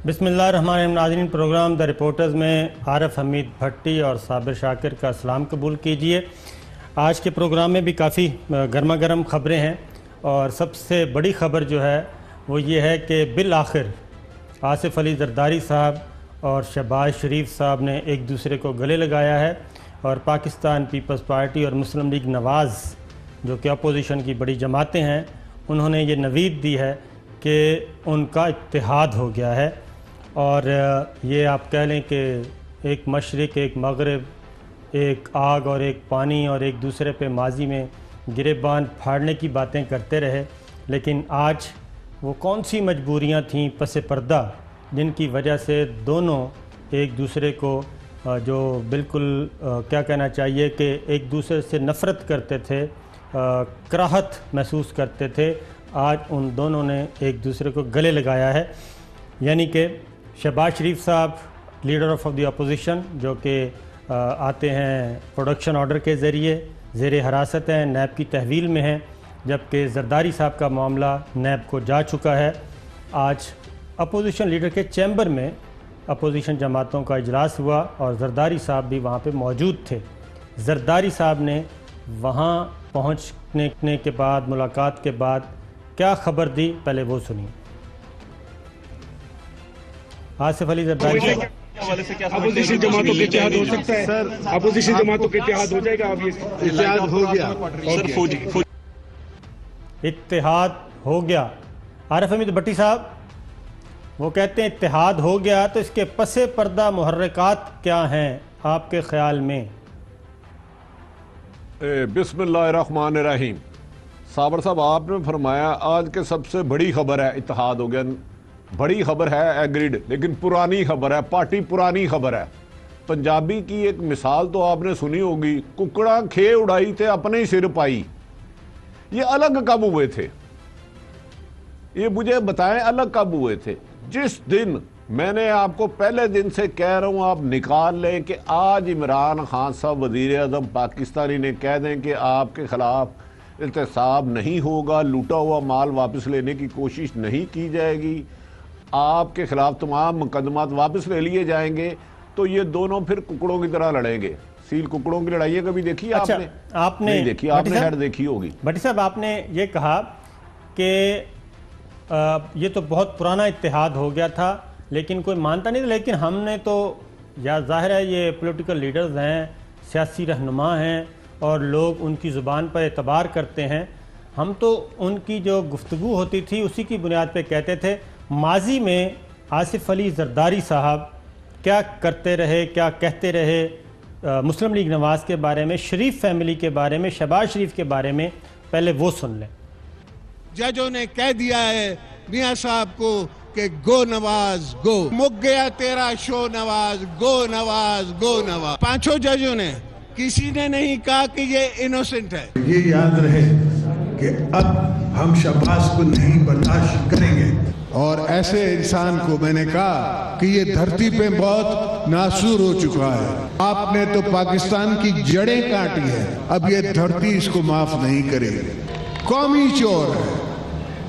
बिस्मिल्लाहिर्रहमानिर्रहीम। नाज़रीन, programme the reporters में आरिफ हमीद भट्टी और साबिर शाकिर का सलाम कबूल कीजिए। आज के प्रोग्राम में भी काफ़ी गर्मा गर्म ख़बरें हैं और सबसे बड़ी ख़बर जो है वो ये है कि बिल आखिर आसिफ अली जरदारी साहब और शहबाज शरीफ साहब ने एक दूसरे को गले लगाया है और पाकिस्तान पीपल्स पार्टी और मुस्लिम लीग नवाज़ जो कि अपोजिशन की बड़ी जमातें हैं, उन्होंने ये नवीद दी है कि उनका इत्तेहाद हो गया है। और ये आप कह लें कि एक मशरिक़, एक मगरिब, एक आग और एक पानी और एक दूसरे पे माजी में गिरेबान फाड़ने की बातें करते रहे, लेकिन आज वो कौन सी मजबूरियां थीं पस पर्दा जिनकी वजह से दोनों एक दूसरे को जो बिल्कुल क्या कहना चाहिए कि एक दूसरे से नफ़रत करते थे, कराहत महसूस करते थे, आज उन दोनों ने एक दूसरे को गले लगाया है। यानी कि शहबाज शरीफ साहब लीडर ऑफ द अपोजिशन जो कि आते हैं प्रोडक्शन ऑर्डर के ज़रिए, ज़ेर हिरासत हैं, नैब की तहवील में हैं, जबकि जरदारी साहब का मामला नैब को जा चुका है। आज अपोजिशन लीडर के चैम्बर में अपोजिशन जमातों का इजलास हुआ और जरदारी साहब भी वहाँ पे मौजूद थे। जरदारी साहब ने वहाँ पहुँचने के बाद, मुलाकात के बाद क्या खबर दी, पहले वो सुनिए। आसिफ अली जरदारी अपोजिशन जमातों के इत्तेहाद हो सकता है सर, अपोजिशन जमातों के इत्तेहाद हो जाएगा। अब ये इत्तेहाद हो गया, इत्तेहाद हो गया। आरिफ हमीद भट्टी साहब वो कहते हैं इत्तेहाद हो गया, तो इसके पसे पर्दा मुहर्रिकात क्या हैं आपके ख्याल में? बिस्मिल्लाहिर्रहमानिर्रहीम। साबर साहब, आपने फरमाया आज के सबसे बड़ी खबर है इत्तेहाद हो गया। बड़ी खबर है, एग्रीड, लेकिन पुरानी खबर है, पार्टी पुरानी खबर है। पंजाबी की एक मिसाल तो आपने सुनी होगी, कुकड़ा खे उड़ाई थे अपने ही सिर पाई। ये अलग कब हुए थे? ये मुझे बताएं, अलग कब हुए थे? जिस दिन मैंने आपको पहले दिन से कह रहा हूं, आप निकाल लें कि आज इमरान खान साहब वजीर आज़म पाकिस्तानी ने कह दें कि आपके खिलाफ एहतसाब नहीं होगा, लूटा हुआ माल वापस लेने की कोशिश नहीं की जाएगी, आपके खिलाफ तमाम मुकदमात वापस ले लिए जाएंगे, तो ये दोनों फिर कुकड़ों की तरह लड़ेंगे। सील कुकड़ों की लड़ाइयाँ कभी देखी है? अच्छा, आपने नहीं देखी? आपने शायद देखी होगी। भट्टी साहब, आपने ये कहा कि ये तो बहुत पुराना इत्तेहाद हो गया था, लेकिन कोई मानता नहीं था। लेकिन हमने तो, या जाहिर है ये पॉलिटिकल लीडर्स हैं, सियासी रहनुमा हैं और लोग उनकी ज़ुबान पर एतबार करते हैं। हम तो उनकी जो गुफ्तगू होती थी उसी की बुनियाद पे कहते थे। माजी में आसिफ अली जरदारी साहब क्या करते रहे, क्या कहते रहे मुस्लिम लीग नवाज़ के बारे में, शरीफ फैमिली के बारे में, शहबाज शरीफ के बारे में, पहले वो सुन लें। जजों ने कह दिया है मियां साहब को कि गो नवाज गो, मुक गया तेरा शो नवाज, गो नवाज गो नवाज। पांचों जजों ने, किसी ने नहीं कहा कि ये इनोसेंट है। ये याद रहे कि अब हम शहबाज को नहीं बर्दाश्त करेंगे। और ऐसे इंसान को मैंने कहा कि ये धरती पे बहुत नासूर हो चुका है। आपने तो पाकिस्तान की जड़ें काटी है, अब ये धरती इसको माफ नहीं करेगी। कौमी चोर है,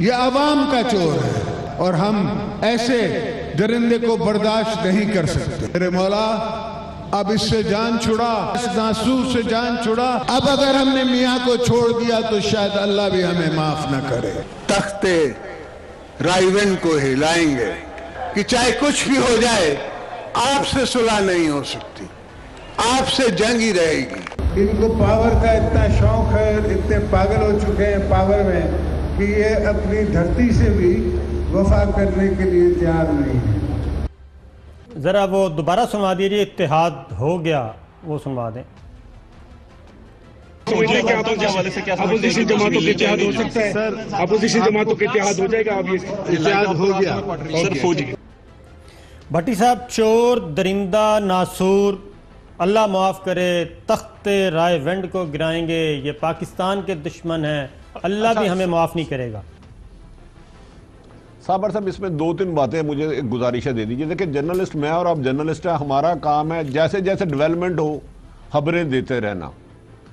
ये अवाम का चोर है और हम ऐसे दरिंदे को बर्दाश्त नहीं कर सकते। मेरे मौला, अब इससे जान छुड़ा, इस नासूर से जान छुड़ा। अब अगर हमने मियाँ को छोड़ दिया तो शायद अल्लाह भी हमें माफ न करे। तख्ते राइवेंड को हिलाएंगे कि चाहे कुछ भी हो जाए, आपसे सुलह नहीं हो सकती, आपसे जंग ही रहेगी। इनको पावर का इतना शौक है, इतने पागल हो चुके हैं पावर में कि ये अपनी धरती से भी वफा करने के लिए तैयार नहीं है। ज़रा वो दोबारा सुनवा दीजिए, इत्तेहाद हो गया, वो सुनवा दें। अपोजिशन जमातों के इत्तेहाद हो सकता है सर, अपोजिशन जमातों के इत्तेहाद हो जाएगा। अब ये इत्तेहाद हो गया, सर। भट्टी साहब, चोर, दरिंदा, नासूर, अल्लाह माफ़ करे, तख्ते रायवेंड को गिराएंगे, ये पाकिस्तान के दुश्मन हैं, अल्लाह भी हमें माफ़ नहीं करेगा। साबर साहब, इसमें दो तीन बातें मुझे एक गुजारिशें दे दीजिए। देखिए, जर्नलिस्ट मैं और आप जर्नलिस्ट हैं, हमारा काम है जैसे जैसे डेवलपमेंट हो खबरें देते रहना।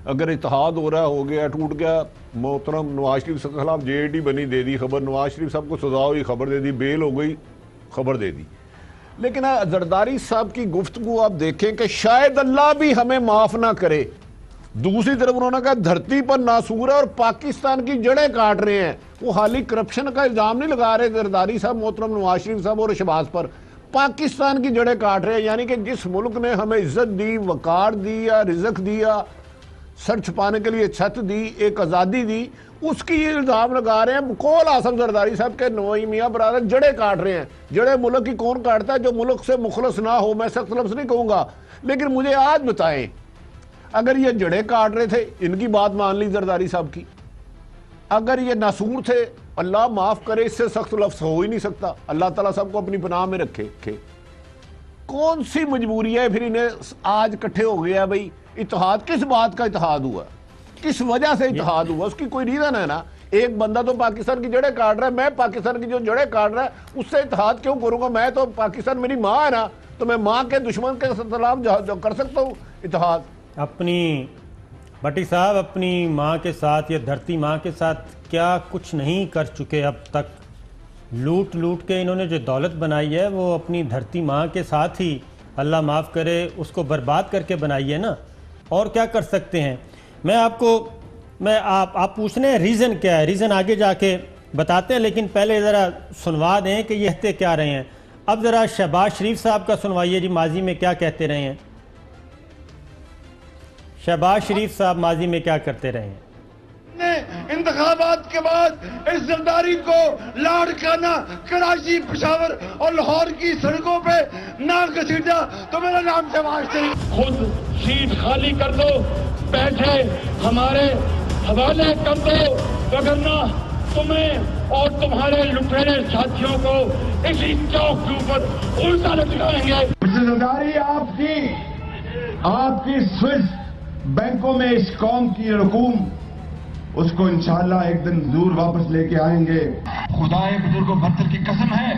अगर इत्तेहाद हो रहा हो गया, टूट गया, मोहतरम नवाज शरीफ के खिलाफ JIT बनी, दे दी खबर, नवाज शरीफ साहब को सजा हुई, खबर दे दी, बेल हो गई, खबर दे दी। लेकिन जरदारी साहब की गुफ्तगू आप देखें कि शायद अल्लाह भी हमें माफ ना करे। दूसरी तरफ उन्होंने कहा धरती पर नासूर है और पाकिस्तान की जड़ें काट रहे हैं। वो हाली करप्शन का इल्जाम नहीं लगा रहे जरदारी साहब, मोहतरम नवाज शरीफ साहब और शहबाज पर, पाकिस्तान की जड़ें काट रहे हैं। यानी कि जिस मुल्क ने हमें इज्जत दी, वकार दिया, रिजक दिया, सर छुपाने के लिए छत दी, एक आज़ादी दी, उसकी ये इल्ज़ाम लगा रहे हैं। कौल आसम जरदारी साहब के नोई मियाँ बरादर जड़ें काट रहे हैं। जड़ें मुल्क की कौन काटता है? जो मुल्क से मुखलस ना हो। मैं सख्त लफ्ज़ नहीं कहूँगा, लेकिन मुझे आज बताएं, अगर ये जड़ें काट रहे थे, इनकी बात मान ली जरदारी साहब की, अगर ये नासूर थे, अल्लाह माफ़ करे, इससे सख्त लफ्ज़ हो ही नहीं सकता। अल्लाह ताला सबको अपनी पनाह में रखे। कौन सी मजबूरी है फिर इन्हें आज इकट्ठे हो गया? भाई इत्तेहाद किस बात का इत्तेहाद हुआ, किस वजह से इत्तेहाद हुआ? उसकी कोई रीजन है ना। एक बंदा तो पाकिस्तान की जड़ें काट रहा है, मैं पाकिस्तान की जो जड़ें काट रहा है उससे इत्तेहाद क्यों करूंगा? मैं तो पाकिस्तान मेरी माँ है ना, तो मैं माँ के दुश्मन के खिलाफ कर सकता हूँ इत्तेहाद। अपनी भट्टी साहब, अपनी माँ के साथ या धरती माँ के साथ क्या कुछ नहीं कर चुके अब तक? लूट लूट के इन्होंने जो दौलत बनाई है वो अपनी धरती माँ के साथ ही, अल्लाह माफ़ करे, उसको बर्बाद करके बनाई है ना। और क्या कर सकते हैं? आप पूछ रहे हैं रीज़न क्या है, रीज़न आगे जाके बताते हैं, लेकिन पहले ज़रा सुनवा दें कि ये कहते क्या रहे हैं। अब ज़रा शहबाज शरीफ साहब का सुनवाइए जी, माजी में क्या कहते रहे हैं। शहबाज शरीफ साहब माजी में क्या करते रहे हैं? इंतखाबात के बाद इस जरदारी को लाड़काना कराची, पेशावर और लाहौर की सड़कों पे ना घसीटा तो मेरा नाम शहबाज शरीफ। खुद सीट खाली कर दो, बैठे हमारे हवाले कर दो, वरना तुम्हें और तुम्हारे लुटेरे साथियों को इसी चौक के ऊपर उल्टा लटकाएंगे। जरदारी आपकी स्विस बैंकों में इस कौम की रकूम, उसको इंशाअल्लाह एक दिन जरूर वापस लेके आएंगे। खुदाए बुजुर्गो बरतर की कसम है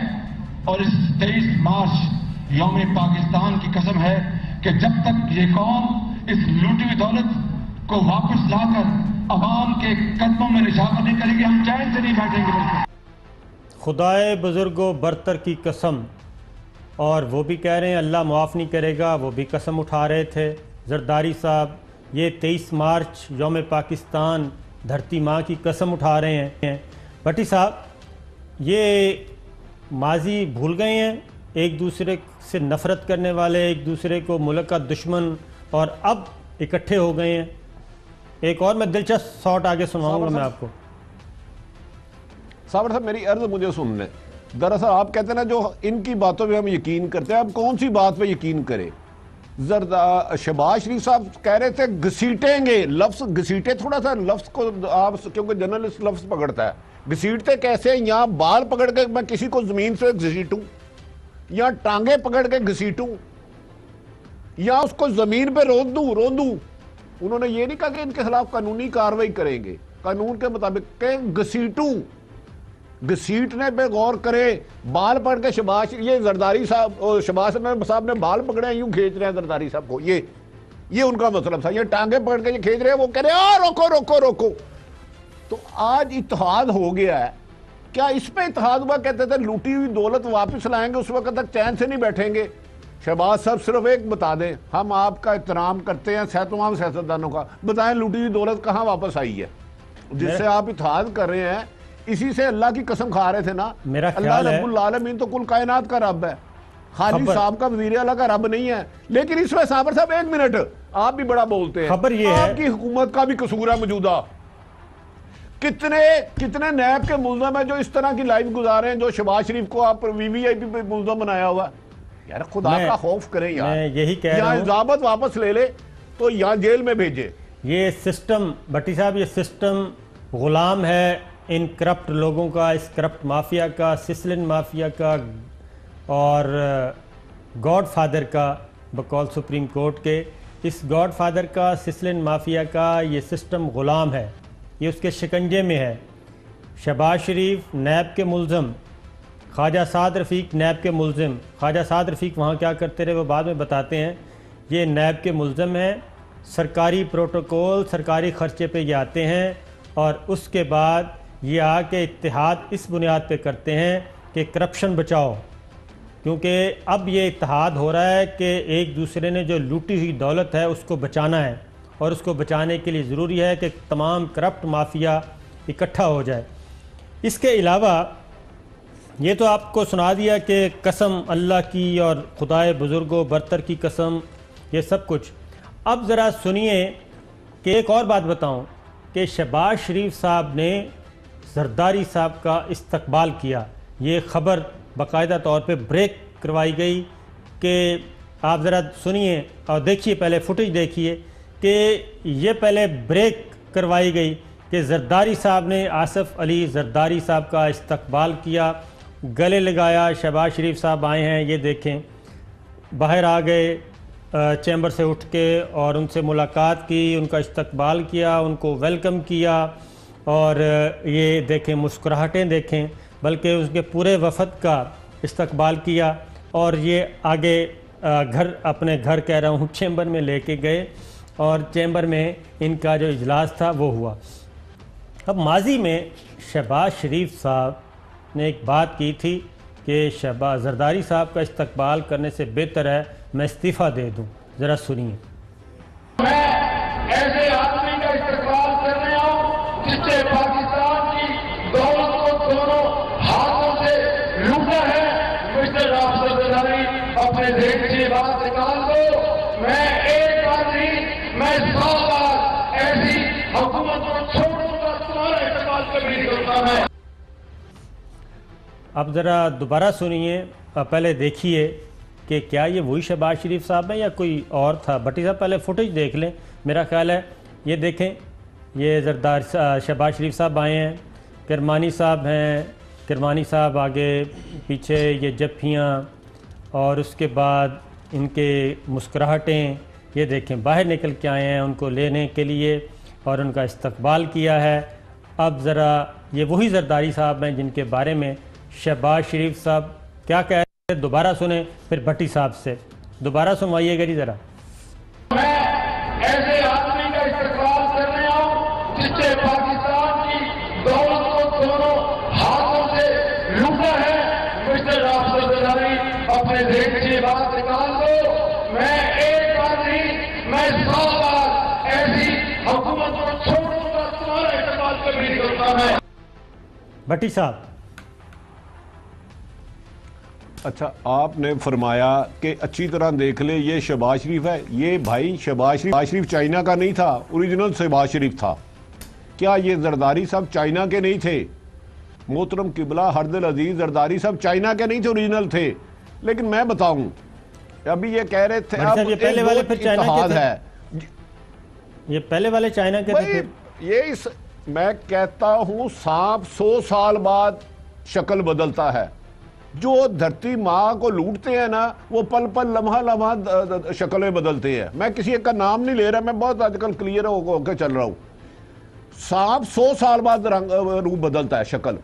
और इस 23 मार्च यौम पाकिस्तान की कसम है कि जब तक ये कौम इस लूटी हुई दौलत को वापस लाकर अवाम के कदमों में निशावर नहीं करेगी, हम चैन से नहीं बैठेंगे। खुदाए बुजुर्गो बरतर की कसम, और वो भी कह रहे हैं अल्लाह मुआफ़ नहीं करेगा, वो भी कसम उठा रहे थे जरदारी साहब। ये 23 मार्च यौम पाकिस्तान धरती माँ की कसम उठा रहे हैं। भट्टी साहब, ये माजी भूल गए हैं, एक दूसरे से नफ़रत करने वाले, एक दूसरे को मुल्क का दुश्मन, और अब इकट्ठे हो गए हैं। एक और मैं दिलचस्प शॉट आगे सुनाऊंगा मैं आपको। साबर साहब, मेरी अर्ज मुझे सुनने। दरअसल आप कहते हैं ना, जो इनकी बातों पे हम यकीन करते हैं, अब कौन सी बात पे यकीन करें? शहबाज शरीफ साहब कह रहे थे घसीटेंगे, लफ्ज़ घसीटे, थोड़ा सा लफ्ज़ को आप, क्योंकि जर्नलिस्ट लफ्ज़ पकड़ता है, घसीटते कैसे? यहाँ बाल पकड़ के मैं किसी को ज़मीन से घसीटूँ, या टांगे पकड़ के घसीटूँ, या उसको ज़मीन पे रोक दूँ। उन्होंने ये नहीं कहा कि इनके खिलाफ कानूनी कार्रवाई करेंगे, कानून के मुताबिक घसीटूँ, घसीटने पे गौर करें। बाल पकड़ के शहबाज, ये जरदारी साहब, शहबाज साहब ने बाल पकड़े हैं, यूं खींच रहे हैं जरदारी साहब को, ये उनका मतलब था। ये टांगे पकड़ के ये खींच रहे हैं, वो कह रहे हैं रोको रोको रोको। तो आज इत्तेहाद हो गया है। क्या इस पे इत्तेहाद हुआ? कहते थे लूटी हुई दौलत वापस लाएंगे, उस वक्त तक चैन से नहीं बैठेंगे। शहबाज साहब सिर्फ एक बता दें, हम आपका एहतराम करते हैं तमाम सियासतदानों का, बताएं लूटी हुई दौलत कहाँ वापस आई है जिससे आप इत्तेहाद कर रहे हैं? इसी से अल्लाह की कसम खा रहे थे ना। मेरा अल्लाह रब्बुल आलमीन तो कुल कायनात का रब है, खाली साहब का वज़ीर आला का रब नहीं है। लेकिन इसमें साबर साहब, एक मिनट, आप भी बड़ा बोलते हैं। खबर ये है, आपकी हुकूमत का भी कसूर है मौजूदा। कितने नैब के मुल्ज़म है जो इस तरह की लाइफ गुजारे हैं, जो शहबाज शरीफ को आप वीवीआईपी पे मुल्ज़म बनाया हुआ। यार खुदा का खौफ करें यार, यही कह रहा हूं, इजाजत वापस ले ले तो यहाँ जेल में भेजे। ये सिस्टम, भट्टी साहब, ये सिस्टम गुलाम है इन करप्ट लोगों का, इस करप्ट माफिया का, सिसलिन माफिया का और गॉड फादर का, बकौल सुप्रीम कोर्ट के। इस गॉड फादर का, सिसलिन माफिया का ये सिस्टम गुलाम है, ये उसके शिकंजे में है। शहबाज शरीफ नैब के मुल्ज़म, ख्वाजा साद रफ़ीक नैब के मुल्ज़िम। ख्वाजा साद रफ़ीक वहाँ क्या करते रहे वो बाद में बताते हैं। ये नैब के मुल्ज़म हैं, सरकारी प्रोटोकॉल, सरकारी ख़र्चे पे ये आते हैं, और उसके बाद ये आके इत्तेहाद इस बुनियाद पे करते हैं कि करप्शन बचाओ, क्योंकि अब ये इत्तेहाद हो रहा है कि एक दूसरे ने जो लूटी हुई दौलत है उसको बचाना है, और उसको बचाने के लिए ज़रूरी है कि तमाम करप्ट माफिया इकट्ठा हो जाए। इसके अलावा ये तो आपको सुना दिया कि कसम अल्लाह की और खुदाए बुज़ुर्गो बरतर की कसम, ये सब कुछ। अब ज़रा सुनिए कि एक और बात बताऊं कि शहबाज शरीफ साहब ने जरदारी साहब का इस्तकबाल किया। ये ख़बर बाकायदा तौर पे ब्रेक करवाई गई कि आप ज़रा सुनिए और देखिए, पहले फुटेज देखिए कि ये पहले ब्रेक करवाई गई कि जरदारी साहब ने आसिफ अली जरदारी साहब का इस्तकबाल किया, गले लगाया। शहबाज शरीफ साहब आए हैं, ये देखें, बाहर आ गए चैम्बर से उठ के और उनसे मुलाकात की, उनका इस्तकबाल किया, उनको वेलकम किया, और ये देखें मुस्कुराहटें देखें, बल्कि उसके पूरे वफद का इस्तकबाल किया। और ये आगे घर, अपने घर कह रहा हूँ, चैम्बर में लेके गए और चैम्बर में इनका जो इजलास था वो हुआ। अब माजी में शहबाज शरीफ साहब ने एक बात की थी कि शहबाज जरदारी साहब का इस्तकबाल करने से बेहतर है मैं इस्तीफ़ा दे दूं। ज़रा सुनिए। मैं ऐसे आदमी का इस्तकबाल करने आऊं जिससे पाकिस्तान की दौलत को दोनों हाथों से लूटा है। मिस्टर राफत जरदारी, अपने देश से बात निकाल दो। मैं एक बार नहीं, मैं 100 बार ऐसी हुकूमत को छोड़ दूंगा, तुम्हारा इस्तकबाल कभी नहीं करता मैं। अब ज़रा दोबारा सुनिए, पहले देखिए कि क्या ये वही शहबाज शरीफ साहब हैं या कोई और था। भट्टी साहब पहले फुटेज देख लें, मेरा ख्याल है ये देखें, ये जरदार शहबाज शरीफ साहब आए हैं, किरमानी साहब हैं, किरमानी साहब आगे पीछे ये जफ्फियाँ, और उसके बाद इनके मुस्कुराहटें, ये देखें बाहर निकल के आए हैं उनको लेने के लिए और उनका इस्तकबाल किया है। अब ज़रा ये वही जरदारी साहब हैं जिनके बारे में शहबाज शरीफ साहब क्या कह रहे हैं, दोबारा सुने, फिर भट्टी साहब से दोबारा सुनवाइएगा जी ज़रा। मैं ऐसे आदमी का इस्तकबाल करने आऊं जिससे पाकिस्तान की दौलत को दोनों हाथों से लूटा है। मिस्टर राफत जरदारी, अपने देश से बात निकाल दो। मैं एक बार नहीं, मैं 100 बार ऐसी हुकूमत को छोड़ दूंगा, तुम्हारा इस्तकबाल कभी नहीं करता मैं। भट्टी साहब, अच्छा, आपने फरमाया कि अच्छी तरह देख ले, ये शहबाज शरीफ है। ये भाई शहबाज शरीफ चाइना का नहीं था, ओरिजिनल शहबाज शरीफ था। क्या ये जरदारी साहब चाइना के नहीं थे? मोहतरम किबला हरदिल अजीज, जरदारी साहब चाइना के नहीं थे, ओरिजिनल थे। लेकिन मैं बताऊं, अभी ये कह रहे थे अब ये पहले वाले फिर चाइना के थे, है, ये पहले वाले चाइना के थे। ये इस मैं कहता हूं सांप 100 साल बाद शक्ल बदलता है। जो धरती माँ को लूटते हैं ना, वो पल पल लम्हा लम्हा शक्लें बदलते हैं। मैं किसी एक का नाम नहीं ले रहा, मैं बहुत आजकल क्लियर होकर चल रहा हूँ। सांप 100 साल बाद रूप बदलता है, शक्ल।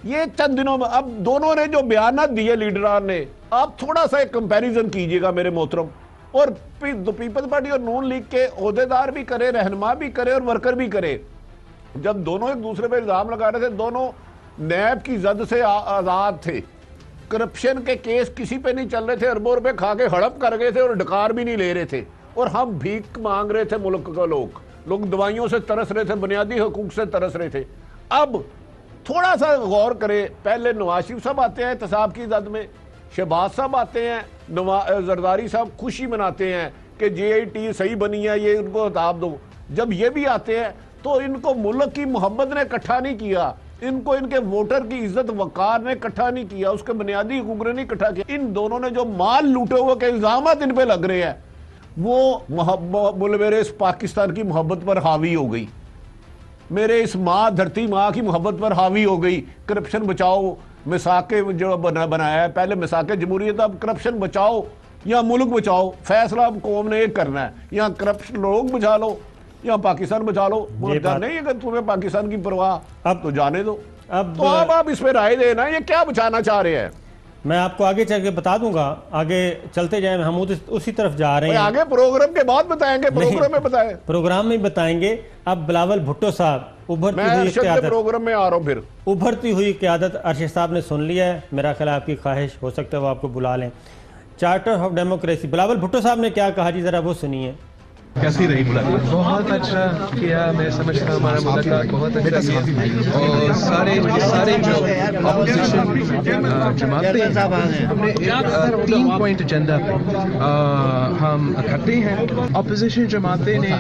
ये चंद दिनों में अब दोनों ने जो बयान दिए लीडरान ने, आप थोड़ा सा एक कंपैरिजन कीजिएगा मेरे मोहतरम। और पीपल्स पार्टी और नून लीग के ओहदेदार भी करे, रहनुमा भी करे और वर्कर भी करे। जब दोनों एक दूसरे पर इल्जाम लगा रहे थे, दोनों नैब की जद से आजाद थे। करप्शन के केस किसी पे नहीं चल रहे थे, अरबों रुपए खा के हड़प कर गए थे और डकार भी नहीं ले रहे थे। और हम भीख मांग रहे थे, मुल्क का लोग दवाइयों से तरस रहे थे, बुनियादी हकूक से तरस रहे थे। अब थोड़ा सा गौर करें, पहले नवाज शरीफ साहब आते हैं एहतसाब की जद में, शहबाज साहब आते हैं, जरदारी साहब खुशी मनाते हैं कि JIT सही बनी है, ये उनको हताब दो। जब ये भी आते हैं तो इनको मुल्क की मोहब्बत ने इकट्ठा नहीं किया, इनको इनके वोटर की इज्जत वकार ने इकट्ठा नहीं किया, उसके बुनियादी हुकूक ने नहीं इकट्ठा किया। इन दोनों ने जो माल लूटे हुए के इल्जाम इन पे लग रहे हैं, वो मेरे इस पाकिस्तान की मोहब्बत पर हावी हो गई, मेरे इस माँ धरती माँ की मोहब्बत पर हावी हो गई। करप्शन बचाओ, मिसाके जो बनाया है, पहले मिसाके जमहूरियत, अब करप्शन बचाओ या मुल्क बचाओ। फैसला कौम ने एक करना है, या करप्शन लोग बचा लो या पाकिस्तान बचा लो। नहीं, अगर तुम्हें पाकिस्तान की परवाह अब तो जाने दो। अब तो आप इस पे राय देना, ये क्या बचाना चाह रहे हैं? मैं आपको आगे चल के बता दूंगा, आगे चलते जाएं, हम उसी तरफ जा रहे हैं। आगे प्रोग्राम के बाद बताएंगे, प्रोग्राम में बताएं। प्रोग्राम में बताएंगे। अब बिलावल भुट्टो साहब उभरती हुई क़यादत, प्रोग्राम में आ रहा हूं, फिर उभरती हुई क़यादत अरशद साहब ने सुन लिया है। मेरा ख्याल आपकी ख्वाहिश हो सकता है वो आपको बुला लें। Charter of democracy, Bilawal Bhutto साहब ने क्या कहा जी, जरा वो सुनिए। कैसी रही मुलाकात? बहुत अच्छा किया, मैं समझता हूँ हमारा मुलाकात बहुत अच्छा किया। और सारे जो अपोजिशन जमाते हैं, हमने एक 3 पॉइंट एजेंडा पे हम इकट्ठे हैं। अपोजिशन जमाते ने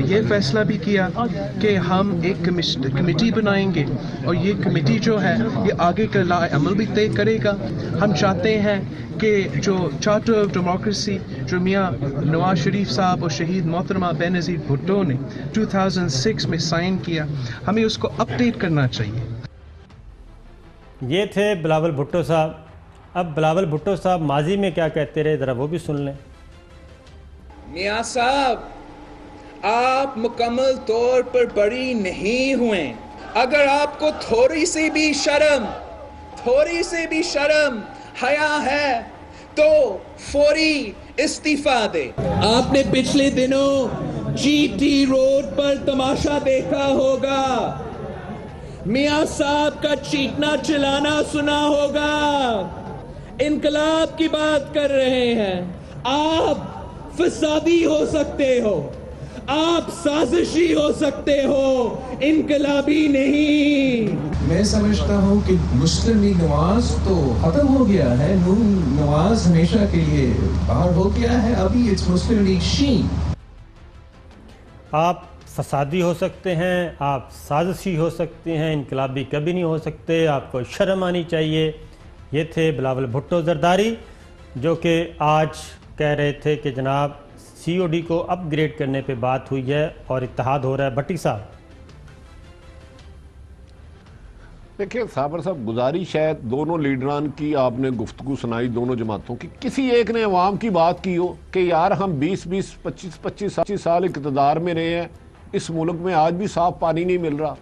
ये फैसला भी किया कि हम एक कमेटी बनाएंगे और ये कमेटी जो है ये आगे का अमल भी तय करेगा। हम चाहते हैं कि जो चार्टर ऑफ डेमोक्रेसी जो मियाँ नवाज शरीफ साहब और शहीद मोहतरमा बेनज़ीर भुट्टो ने 2006 में साइन किया, हमें उसको अपडेट करना चाहिए। ये थे बिलावल भुट्टो साहब। अब बिलावल भुट्टो साहब माजी में क्या कहते रहे, ज़रा वो भी सुन लें। मियाँ साहब, आप मुकम्मल तौर पर बरी नहीं हुए। अगर आपको थोड़ी सी भी शर्म हया है तो फौरी इस्तीफा दे। आपने पिछले दिनों जीटी रोड पर तमाशा देखा होगा, मियां साहब का चीखना चिल्लाना सुना होगा। इनकलाब की बात कर रहे हैं। आप फसादी हो सकते हो, आप साजिशी हो सकते हो, इनकलाबी नहीं। मैं समझता हूँ कि मुस्लिम लीग नवाज तो खत्म हो गया है, नून नवाज हमेशा के लिए बाहर हो गया है। अभी इट्स मुस्लिम लीग शीन। आप फसादी हो सकते हैं, आप साजिशी हो सकते हैं, इनकलाबी कभी नहीं हो सकते, आपको शर्म आनी चाहिए। ये थे बिलावल भुट्टो जरदारी, जो कि आज कह रहे थे कि जनाब COD को अपग्रेड करने पे बात हुई है और इत्तेहाद हो रहा है। भट्टी साहब देखिए, साबर साहब, गुजारिश है दोनों लीडरान की, आपने गुफ्तगू सुनाई दोनों जमातों की, किसी एक ने अवाम की बात की हो कि यार हम 20-20, 25-25 साल इक़्तिदार में रहे हैं, इस मुल्क में आज भी साफ पानी नहीं मिल रहा,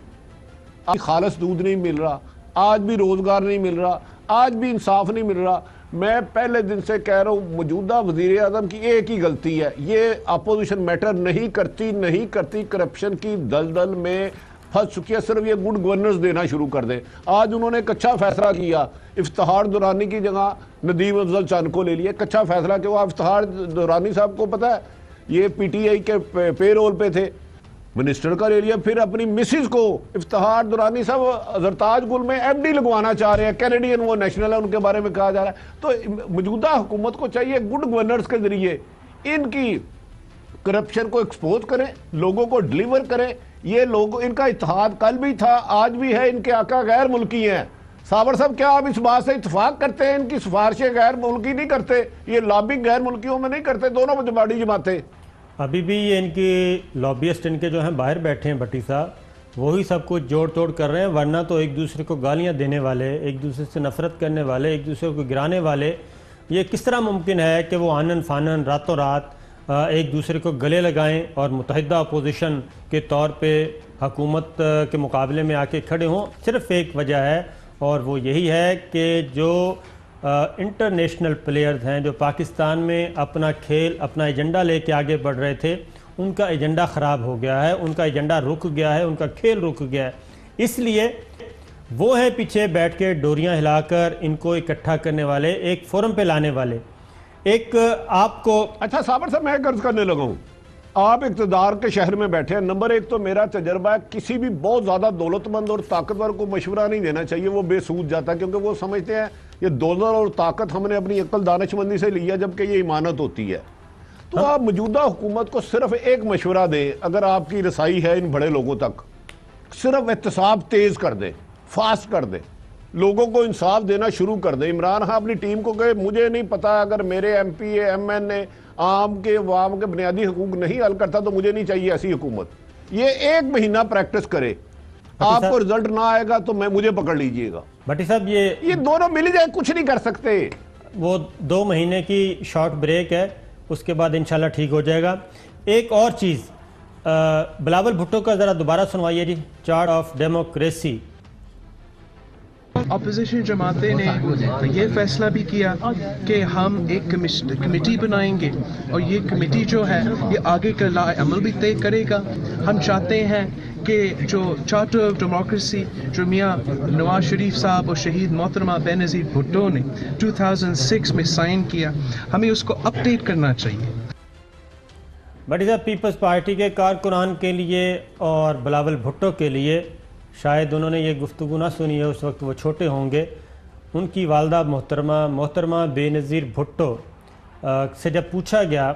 आज खालिस दूध नहीं मिल रहा, आज भी रोज़गार नहीं मिल रहा, आज भी इंसाफ नहीं मिल रहा। मैं पहले दिन से कह रहा हूँ, मौजूदा वज़ीर आज़म की एक ही गलती है, ये अपोजिशन मैटर नहीं करती, करप्शन की दलदल में फंस चुकी है, सिर्फ ये गुड गवर्नेंस देना शुरू कर दे। आज उन्होंने एक अच्छा फैसला किया, इफ्तिखार दुरानी की जगह नदीम अफजल चंद को ले लिया। एक अच्छा फैसला कि वो इफ्तिखार दुरानी साहब को पता है ये PTI के पेरोल पे थे, मिनिस्टर का ले लिया, फिर अपनी मिसिज को इफ्तिखार दुरानी साहब जरताज गुल में MD लगवाना चाह रहे हैं, कैनेडियन वो नेशनल है, उनके बारे में कहा जा रहा है। तो मौजूदा हुकूमत को चाहिए गुड गवर्नेंस के जरिए इनकी करप्शन को एक्सपोज करें, लोगों को डिलीवर करें। ये लोग, इनका इत्तेहाद कल भी था, आज भी है, इनके आका गैर मुल्की हैं। साबर साहब, क्या आप इस बात से इत्तेफाक करते हैं इनकी सिफारिशें गैर मुल्की नहीं करते, ये लॉबिंग गैर मुल्कियों में नहीं करते, दोनों बड़ी जमातें? अभी भी ये इनकी लॉबियस्ट इनके जो हैं बाहर बैठे हैं भट्टी साहब, वही सब कुछ जोड़ तोड़ कर रहे हैं, वरना तो एक दूसरे को गालियां देने वाले, एक दूसरे से नफरत करने वाले, एक दूसरे को गिराने वाले, ये किस तरह मुमकिन है कि वो आनन फानन रातों रात एक दूसरे को गले लगाएं और मुतहदा अपोजिशन के तौर पे हुकूमत के मुकाबले में आके खड़े हों? सिर्फ एक वजह है और वो यही है कि जो इंटरनेशनल प्लेयर्स हैं, जो पाकिस्तान में अपना खेल, अपना एजेंडा लेके आगे बढ़ रहे थे, उनका एजेंडा ख़राब हो गया है, उनका एजेंडा रुक गया है, उनका खेल रुक गया है। इसलिए वो है पीछे बैठ के डोरियाँ हिलाकर इनको इकट्ठा करने वाले, एक फोरम पे लाने वाले। एक आपको अच्छा साबर साहब, मैं गर्ज करने लगा हूँ, आप इक़्तिदार के शहर में बैठे हैं। नंबर एक तो मेरा तजर्बा है, किसी भी बहुत ज़्यादा दौलतमंद और ताकतवर को मशवरा नहीं देना चाहिए, वो बेसूद जाता है, क्योंकि वो समझते हैं ये दौलत और ताकत हमने अपनी अक्ल दानिशमंदी से लिया, जबकि ये इमानत होती है। तो आप मौजूदा हुकूमत को सिर्फ एक मशवरा दें, अगर आपकी रसाई है इन बड़े लोगों तक, सिर्फ एहतसाब तेज़ कर दें, फास्ट कर दें, लोगों को इंसाफ देना शुरू कर दें। इमरान खान अपनी टीम को कहे, मुझे नहीं पता अगर मेरे MP MN आम के वाम के बुनियादी हकूक नहीं हल करता तो मुझे नहीं चाहिए ऐसी हुकूमत। ये 1 महीना प्रैक्टिस करे, आपको रिजल्ट ना आएगा तो मुझे पकड़ लीजिएगा। भट्टी साहब, ये दोनों मिल जाए, कुछ नहीं कर सकते। वो 2 महीने की शॉर्ट ब्रेक है, उसके बाद इंशाल्लाह ठीक हो जाएगा। एक और चीज़, बिलावल भुट्टो का ज़रा दोबारा सुनवाइए जी, चार्ट ऑफ डेमोक्रेसी। अपोजिशन जमातें ने ये फैसला भी किया कि हम एक कमेटी बनाएंगे और ये कमेटी जो है ये आगे का अमल भी तय करेगा। हम चाहते हैं कि जो चार्टर ऑफ डेमोक्रेसी जो मियाँ नवाज शरीफ साहब और शहीद मोहतरमा बेनज़ीर भुट्टो ने 2006 में साइन किया, हमें उसको अपडेट करना चाहिए। बड़ी साहब, पीपल्स पार्टी के कारकुनान के लिए और बिलावल भुट्टो के लिए शायद उन्होंने ये गुफ्तगू ना सुनी है, उस वक्त वो छोटे होंगे। उनकी वालदा मोहतरमा बेनज़ीर भुट्टो से जब पूछा गया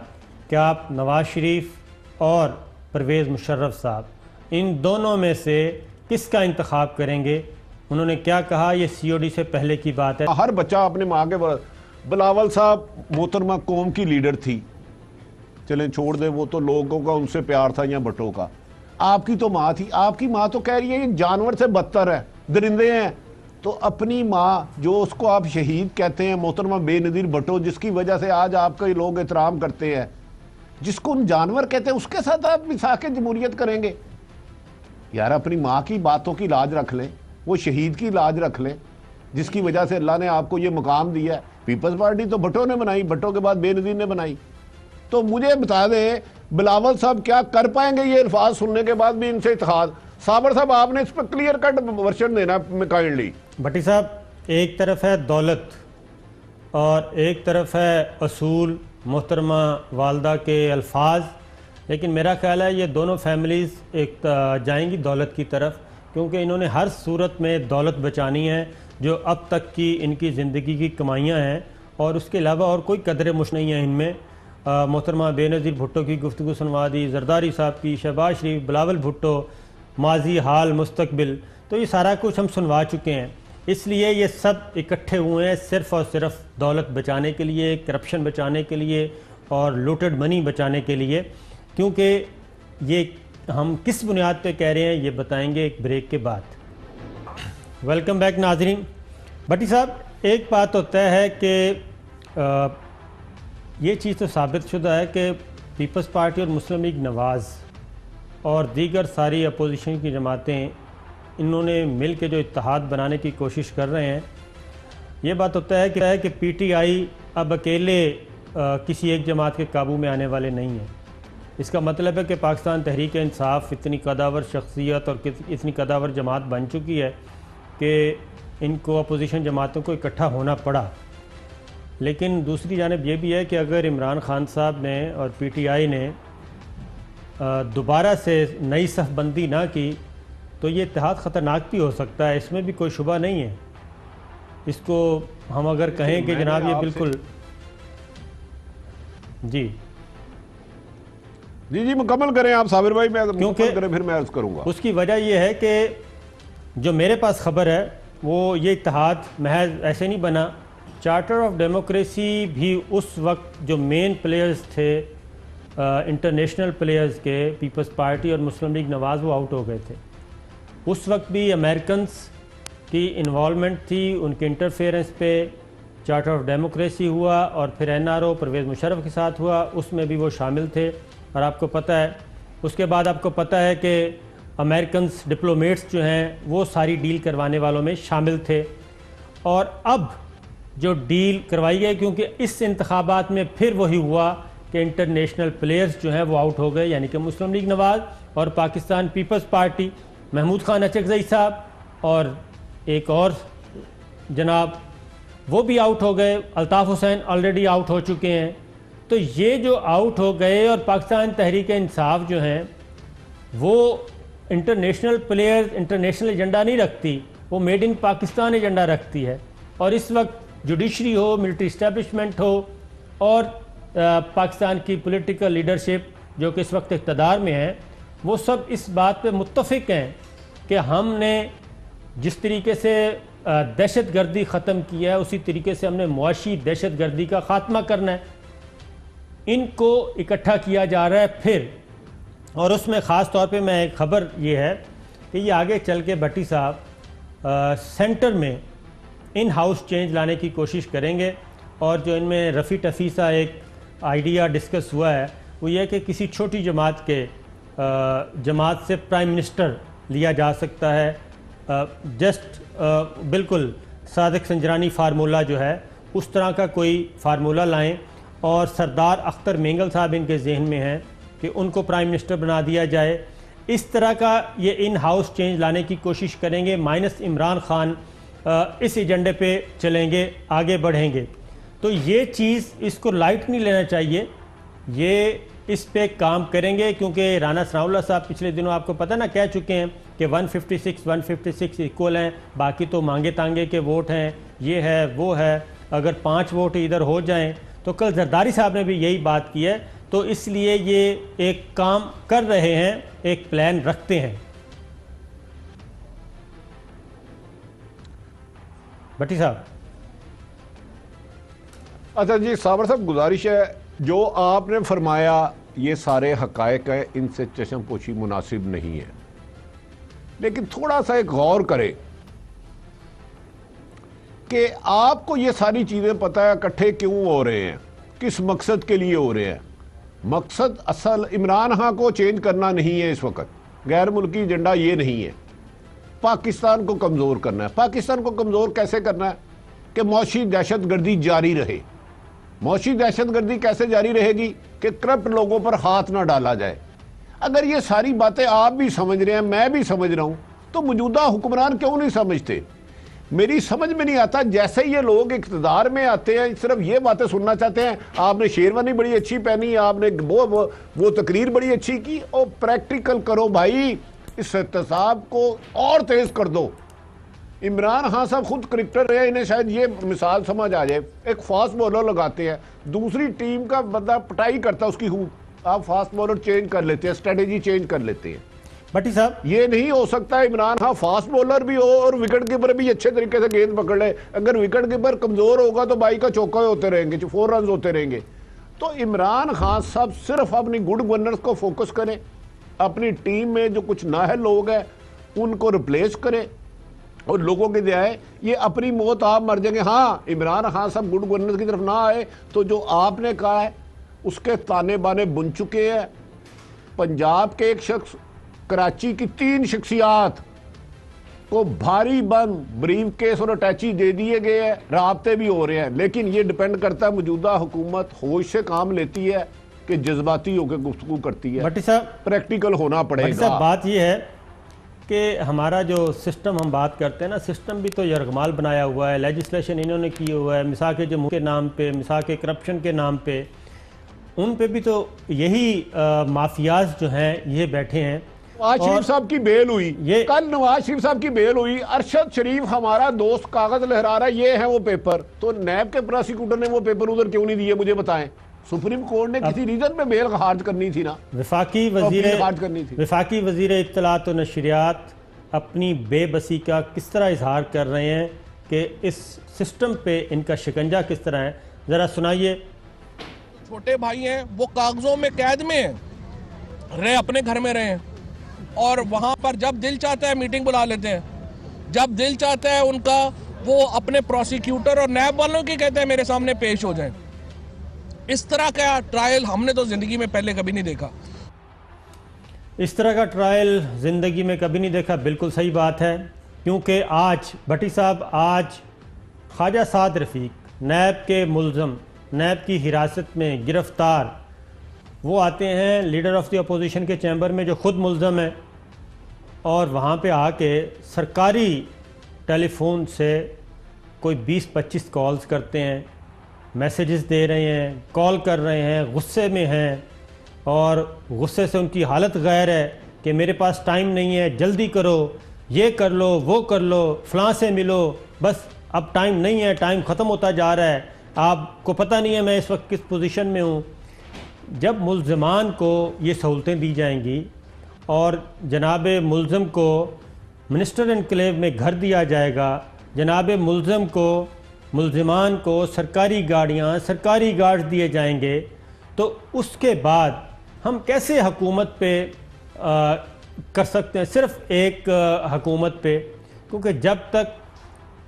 कि आप नवाज शरीफ और परवेज़ मुशर्रफ साहब इन दोनों में से किसका इंतखाब करेंगे, उन्होंने क्या कहा? ये COD से पहले की बात है। हर बच्चा अपने माँ के बिलावल साहब मोहतरमा कौम की लीडर थी, चलें छोड़ दें, वो तो लोगों का उनसे प्यार था या भुट्टो का। आपकी तो माँ थी, आपकी माँ तो कह रही है ये जानवर से बदतर है, दरिंदे हैं। तो अपनी माँ जो उसको आप शहीद कहते हैं मोहतरमा बेनज़ीर भुट्टो, जिसकी वजह से आज आपका लोग एहतराम करते हैं, जिसको उन जानवर कहते हैं, उसके साथ आप मिसा के जमहूरियत करेंगे? यार अपनी माँ की बातों की लाज रख लें, वो शहीद की लाज रख लें जिसकी वजह से अल्लाह ने आपको ये मुकाम दिया है। पीपल्स पार्टी तो भुट्टो ने बनाई, भुट्टो के बाद बेनज़ीर ने बनाई। तो मुझे बता दें बिलावल साहब क्या कर पाएंगे ये अल्फाज सुनने के बाद भी इनसे इत्तेहाद? साबर साहब आपने इस पर क्लियर कट वर्शन देना काइंडली। भट्टी साहब, एक तरफ है दौलत और एक तरफ है असूल, मोहतरमा वालदा के अल्फाज, लेकिन मेरा ख्याल है ये दोनों फैमिलीज़ एक जाएंगी दौलत की तरफ, क्योंकि इन्होंने हर सूरत में दौलत बचानी है जो अब तक की इनकी ज़िंदगी की कमाइयाँ हैं, और उसके अलावा और कोई कदर मुश नहीं है इनमें। मोहतरमा बेनज़ीर भुट्टो की गुफ्तगू सुनवा दी, जरदारी साहब की, शहबाज शरीफ, बिलावल भुट्टो, माजी, हाल, मुस्तकबिल, तो ये सारा कुछ हम सुनवा चुके हैं। इसलिए ये सब इकट्ठे हुए हैं सिर्फ़ और सिर्फ दौलत बचाने के लिए, करप्शन बचाने के लिए और लूटेड मनी बचाने के लिए। क्योंकि ये हम किस बुनियाद पे कह रहे हैं ये बताएंगे एक ब्रेक के बाद। वेलकम बैक नाजरीन। भट्टी साहब, एक बात तो तय है कि ये चीज़ तो साबित शुदा है कि पीपल्स पार्टी और मुस्लिम लीग नवाज़ और दीगर सारी अपोजिशन की जमातें इन्होंने मिल के जो इत्तेहाद बनाने की कोशिश कर रहे हैं, ये बात तो तय है कि PTI अब अकेले किसी एक जमात के काबू में आने वाले नहीं हैं। इसका मतलब है कि पाकिस्तान तहरीक इंसाफ इतनी कदावर शख्सियत और इतनी कदावर जमात बन चुकी है कि इनको अपोजिशन जमातों को इकट्ठा होना पड़ा। लेकिन दूसरी जानिब ये भी है कि अगर इमरान खान साहब ने और PTI ने दोबारा से नई सफ़बंदी ना की तो ये इत्तेहाद ख़तरनाक भी हो सकता है, इसमें भी कोई शुबा नहीं है। इसको हम अगर कहें कि जनाब ये बिल्कुल जी मुकम्मल करें आप साबिर भाई, मैं क्योंकि करें फिर मैं अर्ज़ करूँगा। उसकी वजह यह है कि जो मेरे पास खबर है वो ये इत्तेहाद महज ऐसे नहीं बना। चार्टर ऑफ डेमोक्रेसी भी उस वक्त जो मेन प्लेयर्स थे इंटरनेशनल प्लेयर्स के, पीपल्स पार्टी और मुस्लिम लीग नवाज़, वो आउट हो गए थे। उस वक्त भी अमेरिकन्स की इन्वॉल्वमेंट थी, उनके इंटरफेरेंस पे चार्टर ऑफ डेमोक्रेसी हुआ और फिर NRO परवेज़ मुशर्रफ के साथ हुआ, उसमें भी वो शामिल थे। और आपको पता है उसके बाद आपको पता है कि अमेरिकन्स डिप्लोमेट्स जो हैं वो सारी डील करवाने वालों में शामिल थे। और अब जो डील करवाई गई, क्योंकि इस इंतखाबात में फिर वही हुआ कि इंटरनेशनल प्लेयर्स जो हैं वो आउट हो गए, यानी कि मुस्लिम लीग नवाज़ और पाकिस्तान पीपल्स पार्टी, महमूद खान अचकज़ई साहब और एक और जनाब, वो भी आउट हो गए। अल्ताफ़ हुसैन ऑलरेडी आउट हो चुके हैं। तो ये जो आउट हो गए और पाकिस्तान तहरीक इंसाफ जो हैं वो इंटरनेशनल प्लेयर्स, इंटरनेशनल एजेंडा नहीं रखती, वो मेड इन पाकिस्तान एजेंडा रखती है। और इस वक्त जुडिशरी हो, मिलिट्री इस्टेब्लिशमेंट हो और पाकिस्तान की पॉलिटिकल लीडरशिप जो कि इस वक्त इक़्तिदार में है, वो सब इस बात पे मुत्तफ़िक़ हैं कि हमने जिस तरीके से दहशत गर्दी ख़त्म किया है उसी तरीके से हमने मुआशी दहशत गर्दी का ख़ात्मा करना है। इनको इकट्ठा किया जा रहा है फिर, और उसमें ख़ास तौर पे मैं एक ख़बर ये है कि ये आगे चल के भट्टी साहब सेंटर में इन हाउस चेंज लाने की कोशिश करेंगे। और जो इनमें रफ़ी टफ़ी सा एक आइडिया डिस्कस हुआ है वो ये कि किसी छोटी जमात से प्राइम मिनिस्टर लिया जा सकता है जस्ट बिल्कुल सादिक संजरानी फार्मूला जो है उस तरह का कोई फार्मूला लाएं और सरदार अख्तर मेंगल साहब इनके जहन में हैं कि उनको प्राइम मिनिस्टर बना दिया जाए। इस तरह का ये इन हाउस चेंज लाने की कोशिश करेंगे, माइनस इमरान खान इस एजेंडे पे चलेंगे, आगे बढ़ेंगे। तो ये चीज़ इसको लाइट नहीं लेना चाहिए, ये इस पे काम करेंगे क्योंकि राना सनाउल्लाह साहब पिछले दिनों आपको पता ना कह चुके हैं कि 156 इक्वल हैं, बाकी तो मांगे तांगे के वोट हैं, ये है वो है, अगर 5 वोट इधर हो जाएं तो कल जरदारी साहब ने भी यही बात की है। तो इसलिए ये एक काम कर रहे हैं, एक प्लान रखते हैं। भट्टी साहब। अच्छा जी साबर साहब, गुजारिश है जो आपने फरमाया ये सारे हकायक है, इनसे चश्मपोशी मुनासिब नहीं है, लेकिन थोड़ा सा एक गौर करें कि आपको ये सारी चीज़ें पता है इकट्ठे क्यों हो रहे हैं, किस मकसद के लिए हो रहे हैं। मकसद असल इमरान खान को चेंज करना नहीं है, इस वक्त गैर मुल्की एजेंडा ये नहीं है, पाकिस्तान को कमज़ोर करना है। पाकिस्तान को कमज़ोर कैसे करना है कि मौशी दहशतगर्दी जारी रहे। मौशी दहशतगर्दी कैसे जारी रहेगी कि करप्ट लोगों पर हाथ ना डाला जाए। अगर ये सारी बातें आप भी समझ रहे हैं, मैं भी समझ रहा हूं, तो मौजूदा हुक्मरान क्यों नहीं समझते? मेरी समझ में नहीं आता। जैसे ये लोग इक़्तिदार में आते हैं सिर्फ ये बातें सुनना चाहते हैं, आपने शेरवानी बड़ी अच्छी पहनी, आपने वो तकरीर बड़ी अच्छी की, और प्रैक्टिकल करो भाई, इस एहतसाब को और तेज कर दो। इमरान खान साहब खुद क्रिकेटर रहे, इन्हें शायद ये मिसाल समझ आ जाए। एक फास्ट बॉलर लगाते हैं, दूसरी टीम का बंदा पिटाई करता है उसकी खूब, आप फास्ट बॉलर चेंज कर लेते हैं, स्ट्रेटेजी चेंज कर लेते हैं। भट्टी साहब, ये नहीं हो सकता इमरान खान फास्ट बॉलर भी हो और विकेट कीपर भी अच्छे तरीके से गेंद पकड़ ले। अगर विकेट कीपर कमजोर होगा तो बाई का चौका होते रहेंगे, 4 रन होते रहेंगे। तो इमरान खान साहब सिर्फ अपनी गुड गवर्नेंस को फोकस करें, अपनी टीम में जो कुछ नाअहल लोग हैं उनको रिप्लेस करें और लोगों के जाए। ये अपनी मौत आप मर जाएंगे। हाँ, इमरान खान साहब गुड गवर्नेंस की तरफ ना आए तो जो आपने कहा है उसके ताने बाने बुन चुके हैं। पंजाब के एक शख्स, कराची की 3 शख्सियात को भारी बम, ब्रीफ केस और अटैची दे दिए गए हैं, राब्ते भी हो रहे हैं। लेकिन ये डिपेंड करता है मौजूदा हुकूमत होश से काम लेती है कि जज्बाती होकर गुफ्तगू करती है। भट्टी साहब, प्रैक्टिकल होना पड़ेगा। बात ये है कि हमारा जो सिस्टम हम बात करते हैं ना, सिस्टम भी तो यरगमाल बनाया हुआ है, लेजिस्लेशन इन्होंने की हुआ है, मिसाक जमहूर के नाम पे, मिसाक करप्शन के नाम पे, उन पे भी तो यही माफियाज जो हैं ये बैठे हैं। नवाज शरीफ साहब की बेल हुई, कल नवाज शरीफ साहब की बेल हुई, अरशद शरीफ हमारा दोस्त कागज लहरा रहा है, ये है वो पेपर। तो नैब के प्रोसिक्यूटर ने वो पेपर उधर क्यों नहीं दिए, मुझे बताएं। सुप्रीम कोर्ट ने किसी रीजन पे बेल खारिज करनी थी ना, वफाकी वजीर इत्तलात और नशरियात अपनी बेबसी का किस तरह इजहार कर रहे हैं कि इस सिस्टम पे इनका शिकंजा किस तरह है, जरा सुनाइए। छोटे भाई हैं वो कागजों में कैद में हैं, रहे अपने घर में रहे, और वहां पर जब दिल चाहता है मीटिंग बुला लेते हैं, जब दिल चाहता है उनका वो अपने प्रोसिक्यूटर और नैब वालों की कहते हैं मेरे सामने पेश हो जाएं। इस तरह का ट्रायल हमने तो जिंदगी में पहले कभी नहीं देखा। इस तरह का ट्रायल जिंदगी में कभी नहीं देखा, बिल्कुल सही बात है। क्योंकि आज भट्टी साहब, आज ख्वाजा साद रफीक नैब के मुलजम, नैब की हिरासत में गिरफ्तार, वो आते हैं लीडर ऑफ द अपोजिशन के चैम्बर में जो खुद मुलजम है, और वहाँ पे आके सरकारी टेलीफोन से कोई 20-25 कॉल्स करते हैं, मैसेजेस दे रहे हैं, कॉल कर रहे हैं, गुस्से में हैं, और गुस्से से उनकी हालत गैर है कि मेरे पास टाइम नहीं है, जल्दी करो, ये कर लो, वो कर लो, फ़लाँ से मिलो, बस अब टाइम नहीं है, टाइम ख़त्म होता जा रहा है, आपको पता नहीं है मैं इस वक्त किस पोजीशन में हूँ। जब मुल्ज़मान को ये सहूलतें दी जाएंगी और जनाब मुल्ज़म को मिनिस्टर एनक्लेव में घर दिया जाएगा, जनाब मुल्ज़म को, मुल्ज़मान को सरकारी गाड़ियाँ, सरकारी गार्ड दिए जाएंगे, तो उसके बाद हम कैसे हुकूमत पे कर सकते हैं, सिर्फ़ एक हुकूमत पे? क्योंकि जब तक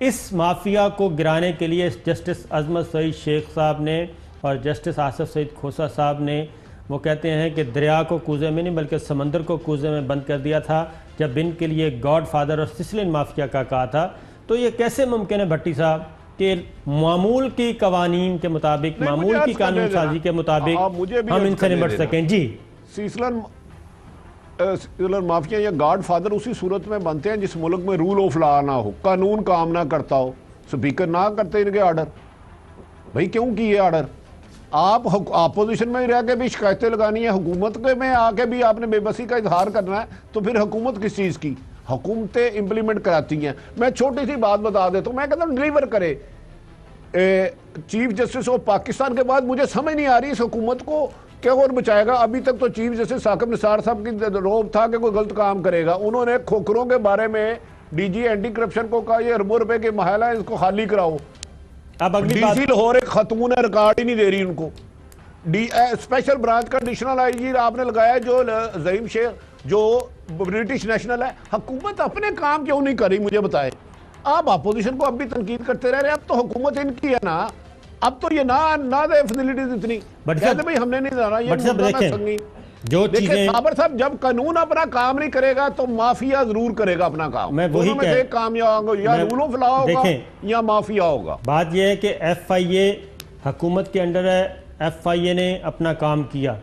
इस माफिया को गिराने के लिए जस्टिस अजमत सईद शेख साहब ने और जस्टिस आसिफ सईद खोसा साहब ने, वो कहते हैं कि दरिया को कूज़े में नहीं बल्कि समंदर को कूज़े में बंद कर दिया था, जब इनके लिए गॉड फादर और सिसिलियन माफिया का कहा था। तो ये कैसे मुमकिन है भट्टी साहब कि मामूल की कवानीन के मुताबिक, मामूल की कानून साजी के मुताबिक हम इनसे निपट सकें? जी, सिसिलियन माफिया या गॉड फादर उसी सूरत में बनते हैं जिस मुल्क में रूल ऑफ लॉ ना हो, कानून काम ना करता हो, स्पीकर ना करते इनके ऑर्डर। भाई क्यों किए ऑर्डर? आप अपोजिशन में रह के भी शिकायतें लगानी है, हुकूमत के में आके भी आपने बेबसी का इजहार करना है, तो फिर हुकूमत किस चीज़ की? हुकूमतें इंप्लीमेंट कराती हैं। मैं छोटी सी बात बता देता हूँ, मैं कहता हूँ डिलीवर करे चीफ जस्टिस ऑफ पाकिस्तान के बाद मुझे समझ नहीं आ रही इस हुकूमत को क्या और बचाएगा। अभी तक तो चीफ जस्टिस साकिब निसार साहब की रोब था कि कोई गलत काम करेगा। उन्होंने खोखरों के बारे में डीजी एंटी करप्शन को कहा ये अरबों रुपए के महल है, इसको खाली कराओ। अब अगली बात, डीसी लाहौर एक खतून है, रिकॉर्ड ही नहीं दे रही उनको। स्पेशल ब्रांच का एडिशनल आईजी आपने लगाया जो ज़हीम शेख जो ब्रिटिश नेशनल है। हुकूमत अपने काम क्यों नहीं कर रही मुझे बताए? आप अपोजिशन को अब भी तनकीद करते रह रहे हैं। अब तो हुकूमत इनकी है ना, अब तो ये ना दे फैसिलिटीज इतनी। कहते भाई हमने नहीं जाना, ये जो चीजें साबर साहब जब कानून अपना काम नहीं करेगा तो माफिया जरूर करेगा अपना काम। मैं वही में से काम या रूल ऑफ लॉ होगा या माफिया होगा। बात यह है कि FIA हुकूमत के अंडर है, FIA ने अपना काम किया।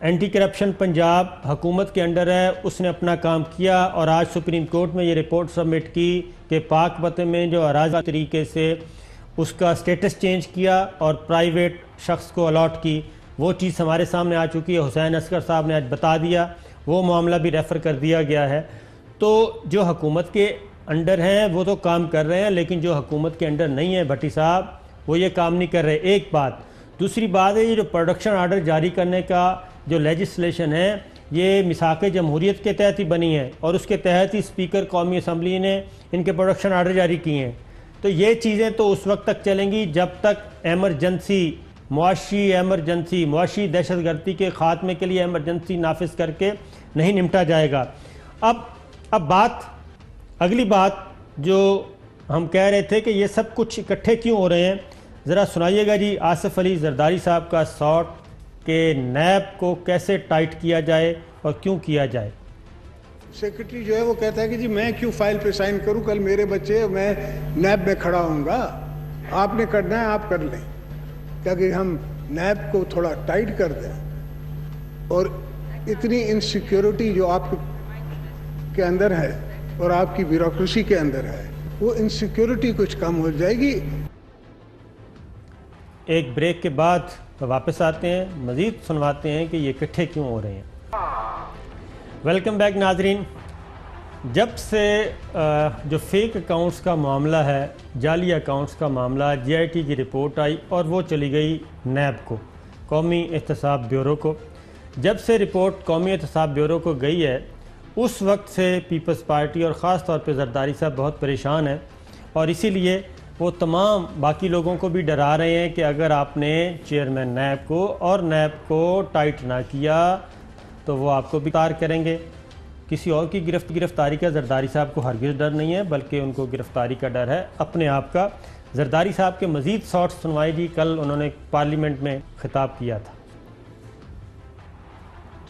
एंटी करप्शन पंजाब हुकूमत के अंडर है, उसने अपना काम किया और आज सुप्रीम कोर्ट में ये रिपोर्ट सबमिट की कि पाक पते में जो अराज़ी तरीके से उसका स्टेटस चेंज किया और प्राइवेट शख्स को अलॉट की, वो चीज़ हमारे सामने आ चुकी है। हुसैन असगर साहब ने आज बता दिया, वो मामला भी रेफ़र कर दिया गया है। तो जो हुकूमत के अंडर हैं वो तो काम कर रहे हैं, लेकिन जो हुकूमत के अंडर नहीं है भट्टी साहब वो ये काम नहीं कर रहे। एक बात। दूसरी बात है ये जो प्रोडक्शन आर्डर जारी करने का जो लेजिस्लेशन है ये मिसाक़ जमहूरियत के तहत ही बनी है और उसके तहत ही स्पीकर कौमी असम्बली ने इनके प्रोडक्शन आर्डर जारी किए हैं। तो ये चीज़ें तो उस वक्त तक चलेंगी जब तक एमरजेंसी, मुआशी दहशतगर्दी के ख़ात्मे के लिए एमरजेंसी नाफिज करके नहीं निपटा जाएगा। अब बात, अगली बात जो हम कह रहे थे कि ये सब कुछ इकट्ठे क्यों हो रहे हैं, ज़रा सुनाइएगा जी। आसिफ अली जरदारी साहब का शॉट के नैब को कैसे टाइट किया जाए और क्यों किया जाए। सेक्रेटरी जो है वो कहता है कि जी मैं क्यों फाइल पे साइन करूं, कल मेरे बच्चे, मैं नैब में खड़ा होऊंगा, आपने करना है आप कर लें। क्या कि हम नैब को थोड़ा टाइट कर दें और इतनी इनसिक्योरिटी जो आपके अंदर है और आपकी ब्यूरोक्रेसी के अंदर है वो इनसिक्योरिटी कुछ कम हो जाएगी। एक ब्रेक के बाद वापस आते हैं, मज़ीद सुनवाते हैं कि ये इकट्ठे क्यों हो रहे हैं। वेलकम बैक नाजरीन। जब से जो फेक अकाउंट्स का मामला है, जाली अकाउंट्स का मामला, GIT की रिपोर्ट आई और वो चली गई नैब को, कौमी एहतसाब ब्यूरो को। जब से रिपोर्ट कौमी एहतसाब ब्यूरो को गई है उस वक्त से पीपल्स पार्टी और ख़ास तौर पे जरदारी साहब बहुत परेशान है और इसीलिए वो तमाम बाकी लोगों को भी डरा रहे हैं कि अगर आपने चेयरमैन नैब को और नैब को टाइट ना किया तो वो आपको भी गिरफ्तार करेंगे। किसी और की गिरफ्तारी का जरदारी साहब को हरगिज़ डर नहीं है, बल्कि उनको गिरफ्तारी का डर है अपने आप का। जरदारी साहब के मज़ीद शॉट्स सुनवाई जी, कल उन्होंने पार्लियामेंट में खिताब किया था।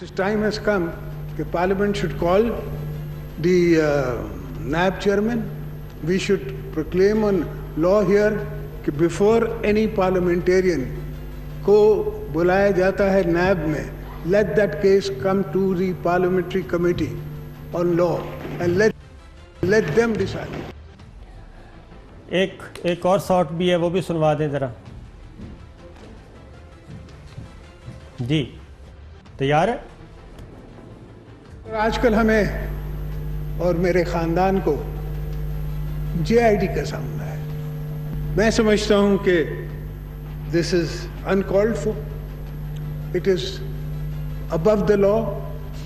This time has come कि Parliament should call the NAB chairman. We should proclaim on law here कि before any parliamentarian को बुलाया जाता है NAB में, let that case come to the parliamentary committee on law and let them decide. एक और shot भी है, वो भी सुनवा दें ज़रा जी। तैयार है? आजकल हमें और मेरे खानदान को JIT का सामना है। मैं समझता हूं कि this is uncalled for, it is above the law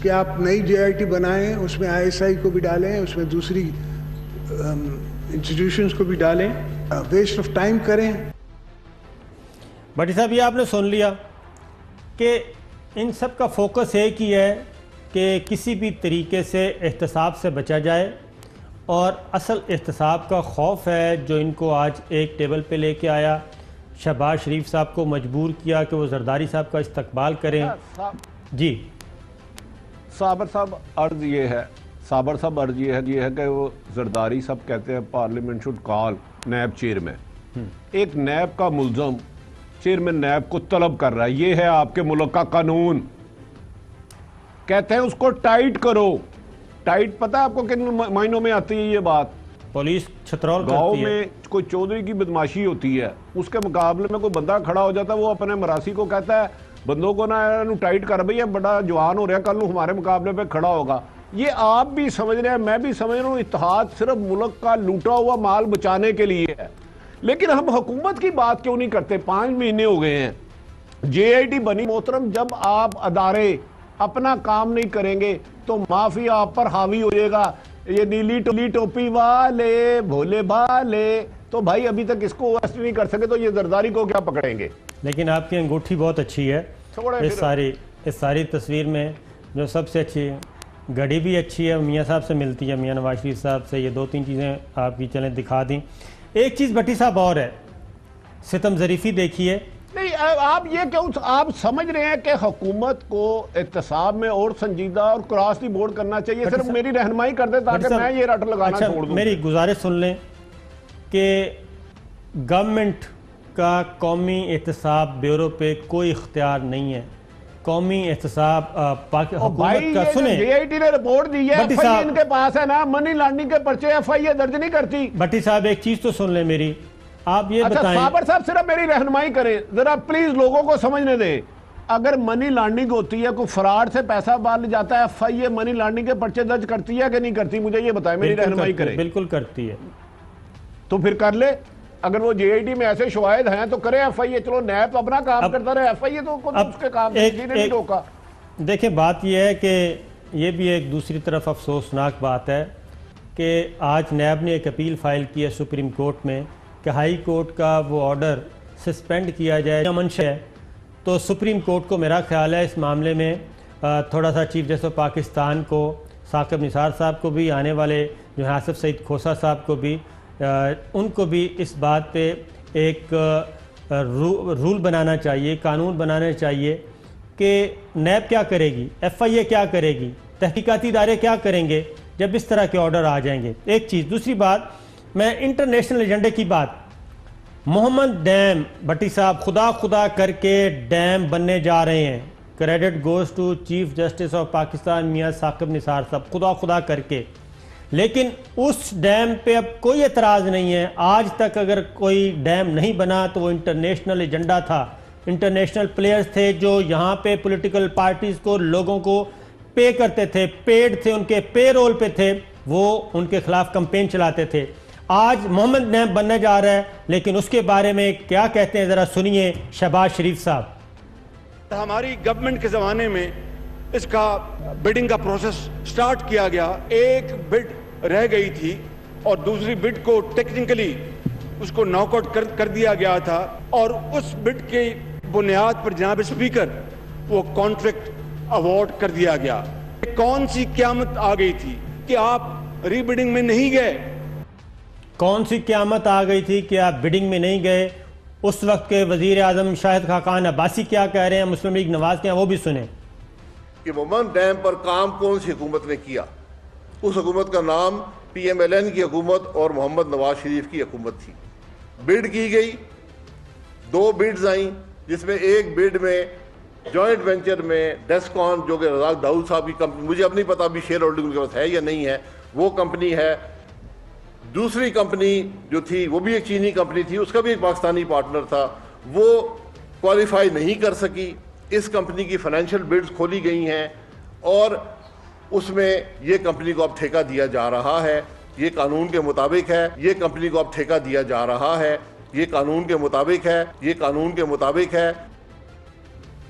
कि आप नई JIT बनाएं, उसमें ISI को भी डालें, उसमें दूसरी इंस्टीट्यूशंस को भी डालें, वेस्ट ऑफ टाइम करें। भट्टी साहब, ये आपने सुन लिया कि इन सब का फोकस एक ही है कि किसी भी तरीके से एहतसाब से बचा जाए और असल एहतसाब का खौफ है जो इनको आज एक टेबल पे लेके आया, शहबाज शरीफ साहब को मजबूर किया कि वो जरदारी साहब का इस्तकबाल करें। जी साबर साहब, अर्ज ये है साबर साहब अर्ज ये है कि वो जरदारी साहब कहते हैं parliament should call NAB chairman. एक नैब का मुल्जम चेयरमैन नैब को तलब कर रहा है, ये है आपके मुल्क का कानून। कहते हैं उसको टाइट करो। टाइट पता है आपको किन मायनों में आती है ये बात? पुलिस छतरौल गांव में कोई चौधरी की बदमाशी होती है, उसके मुकाबले में कोई बंदा खड़ा हो जाता है, वो अपने मरासी को कहता है बंदों को ना टाइट कर, भैया बड़ा जवान हो रहा है, कल हमारे मुकाबले पे खड़ा होगा। ये आप भी समझ रहे हैं, मैं भी समझ रहा हूँ, इत्तेहाद सिर्फ मुल्क का लूटा हुआ माल बचाने के लिए है। लेकिन हम हुकूमत की बात क्यों नहीं करते? 5 महीने हो गए हैं JIT बनी। मोहतरम, जब आप अदारे अपना काम नहीं करेंगे तो माफिया आप पर हावी हो जाएगा। ये नीली टोपी वाले भोले भाले, तो भाई अभी तक इसको अरेस्ट नहीं कर सके तो ये जरदारी को क्या पकड़ेंगे? लेकिन आपकी अंगूठी बहुत अच्छी है। इस सारी तस्वीर में जो सबसे अच्छी घड़ी भी अच्छी है, मियाँ साहब से मिलती है, मियाँ नवाज शरीफ साहब से। ये 2-3 चीज़ें आपकी चलें दिखा दी। एक चीज़ भट्टी साहब और है, सितम ज़रीफ़ी देखिए। नहीं, आप ये क्यों आप समझ रहे हैं कि हुकूमत को एहतसाब में और संजीदा और क्रॉस दी बोर्ड करना चाहिए? सिर्फ मेरी रहनुमाई कर दे ताकि मैं ये रट लगाना छोड़ दूं। मेरी गुजारिश सुन लें कि गवर्नमेंट का कौमी एहतसाब ब्यूरो पे कोई इख्तियार नहीं है। कौमी एहतसाब हुकूमत का सुने, JIT ने रिपोर्ट दी है, इनके पास है ना, मनी लॉन्ड्रिंग के पर्चे FIA दर्ज नहीं करती। भट्टी साहब एक चीज तो सुन ले मेरी, आप ये बताएं। साबर साहब सिर्फ मेरी रहनुमाई करें जरा प्लीज, लोगों को समझने दें। अगर मनी लॉन्ड्रिंग होती है, कोई फ्रॉड से पैसा बाहर जाता है, FIA मनी लॉन्ड्रिंग के पर्चे दर्ज करती है कि नहीं करती? मुझे ये बताएं, मेरी रहनुमाई करें। बिल्कुल करती है। तो फिर कर ले। अगर वो JIT में ऐसे शवाहिद हैं तो करे FIA। चलो नैब तो अपना काम करता रहे, FIA तो उसके काम नहीं रोका। देखें, बात यह है कि ये भी एक दूसरी तरफ अफसोसनाक बात है कि आज नैब ने एक अपील फाइल की है सुप्रीम कोर्ट में कि हाई कोर्ट का वो ऑर्डर सस्पेंड किया जाए। मंशा है तो सुप्रीम कोर्ट को मेरा ख्याल है इस मामले में थोड़ा सा चीफ जस्टिस ऑफ पाकिस्तान को, साकिब निसार साहब को भी, आने वाले जो है आसिफ सईद खोसा साहब को भी, उनको भी इस बात पे एक रूल बनाना चाहिए, कानून बनाना चाहिए कि नैब क्या करेगी, FIA क्या करेगी, तहकीकाती इदारे क्या करेंगे जब इस तरह के ऑर्डर आ जाएंगे। एक चीज़। दूसरी बात, मैं इंटरनेशनल एजेंडे की बात, मोहम्मद डैम, भट्टी साहब खुदा करके डैम बनने जा रहे हैं। Credit goes to chief justice of Pakistan Mian Saqib Nisar साहब, खुदा करके। लेकिन उस डैम पे अब कोई एतराज़ नहीं है। आज तक अगर कोई डैम नहीं बना तो वो इंटरनेशनल एजेंडा था, इंटरनेशनल प्लेयर्स थे जो यहाँ पे पॉलिटिकल पार्टीज़ को, लोगों को पे करते थे, पेड थे, उनके पे रोल पे थे, वो उनके खिलाफ कंपेन चलाते थे। आज मोहम्मद डैम बनने जा रहा है, लेकिन उसके बारे में क्या कहते हैं ज़रा सुनिए शहबाज शरीफ साहब। हमारी गवर्नमेंट के ज़माने में इसका बिडिंग का प्रोसेस स्टार्ट किया गया। एक बिड रह गई थी और दूसरी बिड को टेक्निकली उसको नॉकआउट कर दिया गया था और उस बिड के बुनियाद पर जनाब स्पीकर वो कॉन्ट्रैक्ट अवार्ड कर दिया गया। कौन सी क़यामत आ गई थी कि आप रीबिडिंग में नहीं गए? कौन सी क़यामत आ गई थी कि आप बिडिंग में नहीं गए? उस वक्त के वजीर आजम शाहिद खाकान अब्बासी क्या कह रहे हैं, मुस्लिम लीग नवाज के, वो भी सुने। कि मोहम्मद डैम पर काम कौन सी हुकूमत ने किया? उस हुकूमत का नाम PMLN की हुकूमत और मोहम्मद नवाज शरीफ की हुकूमत थी। बिड की गई, 2 बिड्स आई, जिसमें एक बिड में जॉइंट वेंचर में डेस्कॉन, जो कि रज़ाक दाऊद साहब की कंपनी, मुझे अब नहीं पता अभी शेयर होल्डिंग उनके पास है या नहीं है, वो कंपनी है। दूसरी कंपनी जो थी वो भी एक चीनी कंपनी थी, उसका भी एक पाकिस्तानी पार्टनर था, वो क्वालिफाई नहीं कर सकी। इस कंपनी की फाइनेंशियल बिड्स खोली गई हैं और उसमें ये कंपनी को अब ठेका दिया जा रहा है। ये कानून के मुताबिक है, ये कंपनी को अब ठेका दिया जा रहा है, ये कानून के मुताबिक है, ये कानून के मुताबिक है।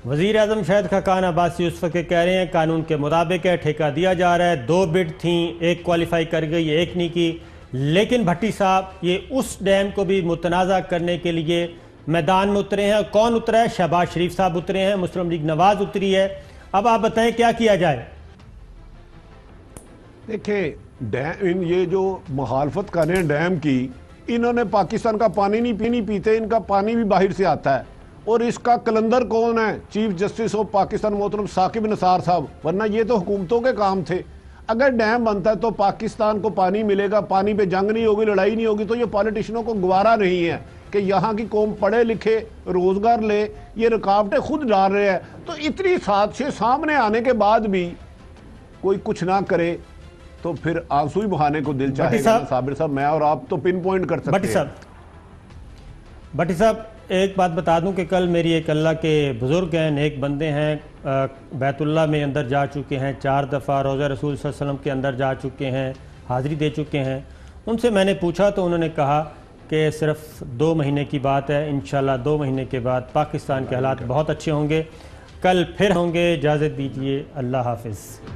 वज़ीर आज़म शाहिद खाकान अब्बासी उस वक्त कह रहे हैं कानून के मुताबिक है, ठेका दिया जा रहा है। 2 बिड थी, एक क्वालिफाई कर गई, एक नहीं की। लेकिन भट्टी साहब ये उस डैम को भी मुतनाज़ा करने के लिए मैदान में उतरे हैं। कौन उतरा है? शहबाज शरीफ साहब उतरे हैं, मुस्लिम लीग नवाज उतरी है। अब आप बताएं क्या किया जाए? देखिए, डैम, ये जो मुखालफत कर रहे हैं डैम की, इन्होंने पाकिस्तान का पानी नहीं पीते, इनका पानी भी बाहर से आता है। और इसका कलंदर कौन है? चीफ जस्टिस ऑफ पाकिस्तान मोहतरम साकिब निसार साहब, वरना ये तो हुकूमतों के काम थे। अगर डैम बनता है तो पाकिस्तान को पानी मिलेगा, पानी पे जंग नहीं होगी, लड़ाई नहीं होगी। तो ये पॉलिटिशियनों को गवारा नहीं है कि यहाँ की कौम पढ़े लिखे रोजगार ले, ये रुकावटें खुद डाल रहे हैं। तो इतनी साजिशें सामने आने के बाद भी कोई कुछ ना करे तो फिर आंसू ही बहाने को दिल चाहेगा। साबिर साहब, मैं और आप तो पिन पॉइंट कर सकते हैं। भट्टी साहब, एक बात बता दूं कि कल मेरी एक अल्लाह के बुजुर्ग हैं, नेक बंदे हैं, बैतुल्लाह में अंदर जा चुके हैं, 4 दफ़ा रोज़ा रसूल सल्लल्लाहु अलैहि वसल्लम के अंदर जा चुके हैं, हाज़िरी दे चुके हैं। उनसे मैंने पूछा तो उन्होंने कहा कि सिर्फ 2 महीने की बात है, इंशाल्लाह 2 महीने के बाद पाकिस्तान के हालात बहुत अच्छे होंगे। कल फिर होंगे, इजाज़त दीजिए, अल्लाह हाफ़िज़।